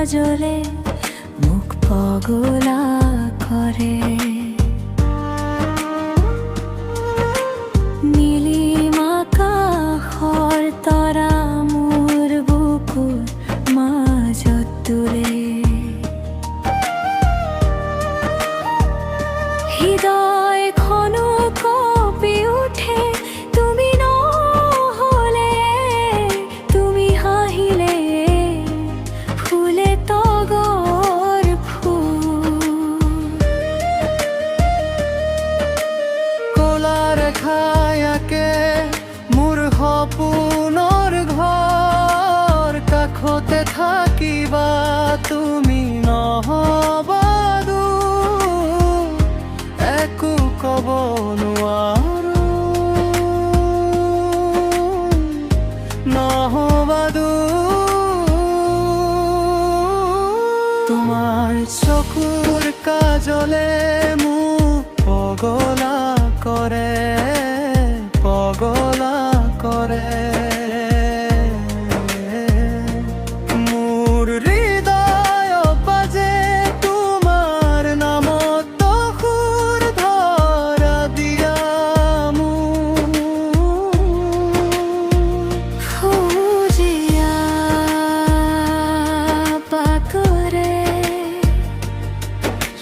কাজলে মুখ পগলা করে। নীলিমা কাহর তরা মোর বুকুর মাজত তুলে। হৃদয় খন কঁপি উঠে তুমি নহলে, তুমি হাহিলে ফুলে তগৰ ফুল। কলাৰ খায়াকে মোৰ সপোনৰ ঘৰ, কাষতে থাকিবা তুমি নহবা দূৰ, একো ক'ব নোৱাৰো নহবা দূৰ। তোমাৰ চকুৰ কাজলে মোক পগলা কৰে, পগলা কৰে। মোৰ হৃদয় বাজে তোমাৰ নামত সুৰ ধৰা দিয়া মোৰ। ফুজিয়া পাকৰে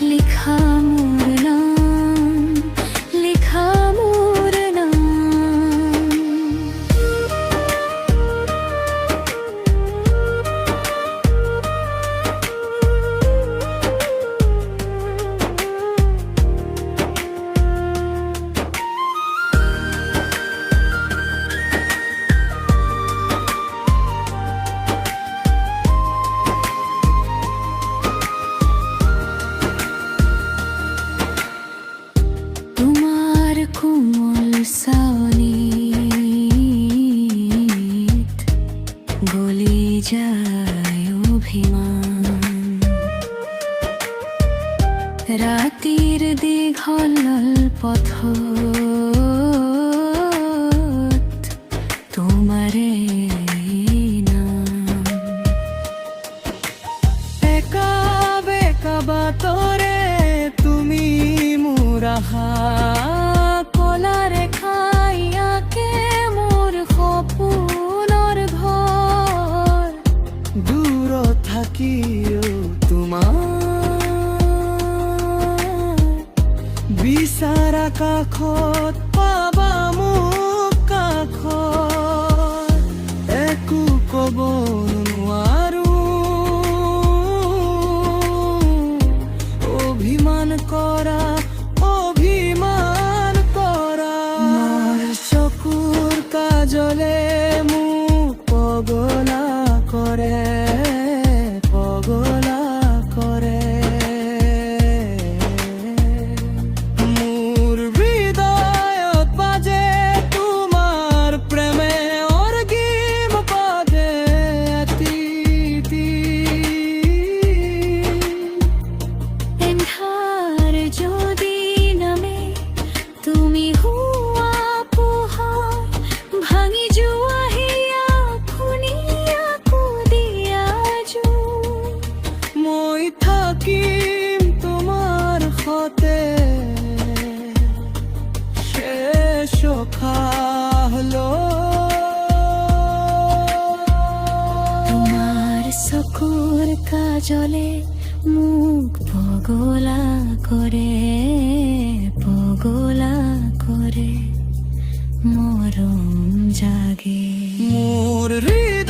লিখা মোৰ নাম, লিখা মোৰ নাম। তোমার কোমল চাৱনিত গলি যায় অভিমান। ৰাতিৰ দীঘল পথত তোমাৰে নাম। একা বেকা বাটৰে তুমি মোৰ আহা, কলা ৰেখায়াকে মোৰ সপোনৰ ঘৰ। দূৰত থাকিও তোমাৰ বিচাৰা কাষত পাবা মোক কাষত, একো ক'ব নোৱাৰো অভিমান কৰা, অভিমান কৰা। মোৰ চকুৰ কাজলে মোক পগলা কৰে, পগলা কৰে। মোৰ হৃদয়ত বাজে তোমাৰ প্ৰেমে অৰ্গিম বাজে এটি। এন্ধাৰ যদি নামে তুমি হুৱা পোহৰ, ভাঙি যোৱা হিয়া খুনি আকৌ দিয়া জোৰ। মই থাকিম তোমাৰ সতে শেষ তোমাৰ চকুৰ কাজলে মোক পগলা কৰে, পগলা কৰে। মৰম জাগে মোৰ হৃদয়